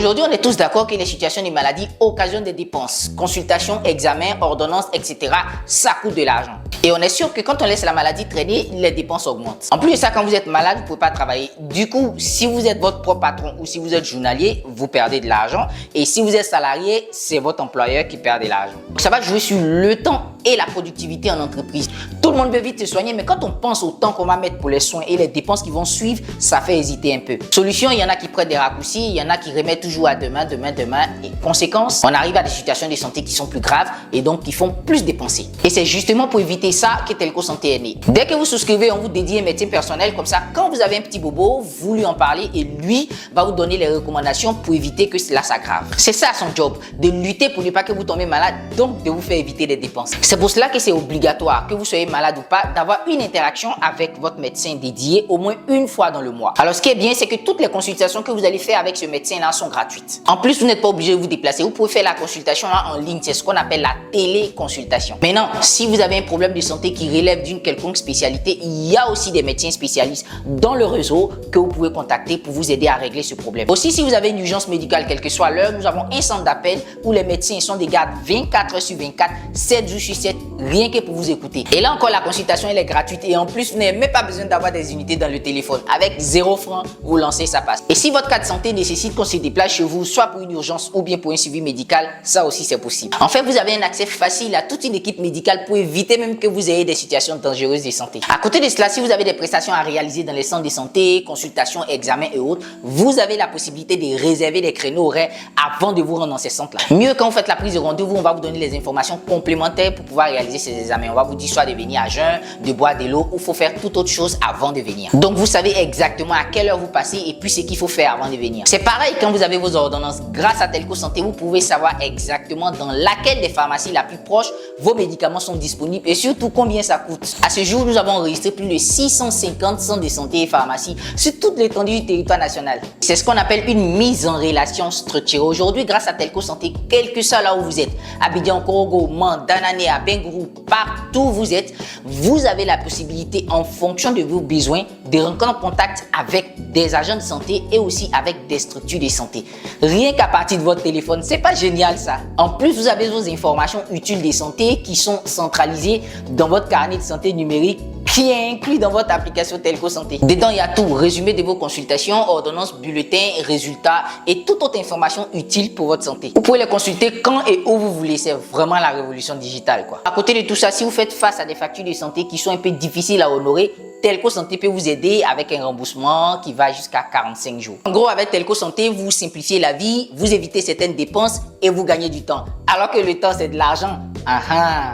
Aujourd'hui, on est tous d'accord que les situations de maladie occasionnent des dépenses. Consultations, examens, ordonnances, etc. Ça coûte de l'argent. Et on est sûr que quand on laisse la maladie traîner, les dépenses augmentent. En plus de ça, quand vous êtes malade, vous ne pouvez pas travailler. Du coup, si vous êtes votre propre patron ou si vous êtes journalier, vous perdez de l'argent. Et si vous êtes salarié, c'est votre employeur qui perd de l'argent. Ça va jouer sur le temps et la productivité en entreprise. Tout le monde veut vite se soigner, mais quand on pense au temps qu'on va mettre pour les soins et les dépenses qui vont suivre, ça fait hésiter un peu. Solution, il y en a qui prennent des raccourcis, il y en a qui remettent toujours à demain. Et conséquence, on arrive à des situations de santé qui sont plus graves et donc qui font plus dépenser. Et c'est justement pour éviter ça que Telco Santé est né. Dès que vous souscrivez, on vous dédie un médecin personnel, comme ça, quand vous avez un petit bobo, vous lui en parlez et lui va vous donner les recommandations pour éviter que cela s'aggrave. C'est ça son job, de lutter pour ne pas que vous tombez malade, donc de vous faire éviter des dépenses. C'est pour cela que c'est obligatoire, que vous soyez malade ou pas, d'avoir une interaction avec votre médecin dédié au moins une fois dans le mois. Alors ce qui est bien, c'est que toutes les consultations que vous allez faire avec ce médecin-là sont gratuites. En plus, vous n'êtes pas obligé de vous déplacer, vous pouvez faire la consultation là en ligne, c'est ce qu'on appelle la téléconsultation. Maintenant, si vous avez un problème de santé qui relève d'une quelconque spécialité, il y a aussi des médecins spécialistes dans le réseau que vous pouvez contacter pour vous aider à régler ce problème. Aussi, si vous avez une urgence médicale, quelle que soit l'heure, nous avons un centre d'appel où les médecins sont des gardes 24 heures sur 24, 7 jours sur 7, rien que pour vous écouter. Et là encore, la consultation elle est gratuite et en plus, vous n'avez même pas besoin d'avoir des unités dans le téléphone. Avec 0 francs, vous lancez, ça passe. Et si votre cas de santé nécessite qu'on se déplace chez vous, soit pour une urgence ou bien pour un suivi médical, ça aussi c'est possible. En fait, vous avez un accès facile à toute une équipe médicale pour éviter même que vous ayez des situations dangereuses de santé. À côté de cela, si vous avez des prestations à réaliser dans les centres de santé, consultations, examens et autres, vous avez la possibilité de réserver des créneaux horaires avant de vous rendre dans ces centres-là. Mieux, quand vous faites la prise de rendez-vous, on va vous donner les informations complémentaires pour pouvoir réaliser ces examens. On va vous dire soit de venir à jeun, de boire de l'eau ou faut faire toute autre chose avant de venir. Donc vous savez exactement à quelle heure vous passez et puis ce qu'il faut faire avant de venir. C'est pareil quand vous avez vos ordonnances. Grâce à Telco Santé, vous pouvez savoir exactement dans laquelle des pharmacies la plus proche vos médicaments sont disponibles et surtout combien ça coûte. À ce jour, nous avons enregistré plus de 650 centres de santé et pharmacies sur toute l'étendue du territoire national. C'est ce qu'on appelle une mise en relation structurée. Aujourd'hui, grâce à Telco Santé, quel que soit là où vous êtes, Abidjan, Korogo, Man, Danané, Bengourou, partout où vous êtes, vous avez la possibilité, en fonction de vos besoins, de rentrer en contact avec des agents de santé et aussi avec des structures de santé. Rien qu'à partir de votre téléphone, c'est pas génial ça. En plus, vous avez vos informations utiles de santé qui sont centralisées dans votre carnet de santé numérique qui est inclus dans votre application Telco Santé. Dedans, il y a tout, résumé de vos consultations, ordonnances, bulletins, résultats et toute autre information utile pour votre santé. Vous pouvez les consulter quand et où vous voulez, c'est vraiment la révolution digitale quoi. À côté de tout ça, si vous faites face à des factures de santé qui sont un peu difficiles à honorer, Telco Santé peut vous aider avec un remboursement qui va jusqu'à 45 jours. En gros, avec Telco Santé, vous simplifiez la vie, vous évitez certaines dépenses et vous gagnez du temps. Alors que le temps, c'est de l'argent.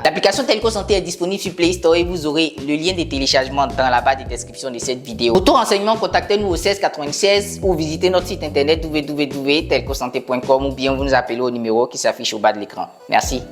L'application Telco Santé est disponible sur Play Store et vous aurez le lien de téléchargement dans la barre de description de cette vidéo. Pour tout renseignement, contactez-nous au 16 96 ou visitez notre site internet www.telcosanté.com ou bien vous nous appelez au numéro qui s'affiche au bas de l'écran. Merci.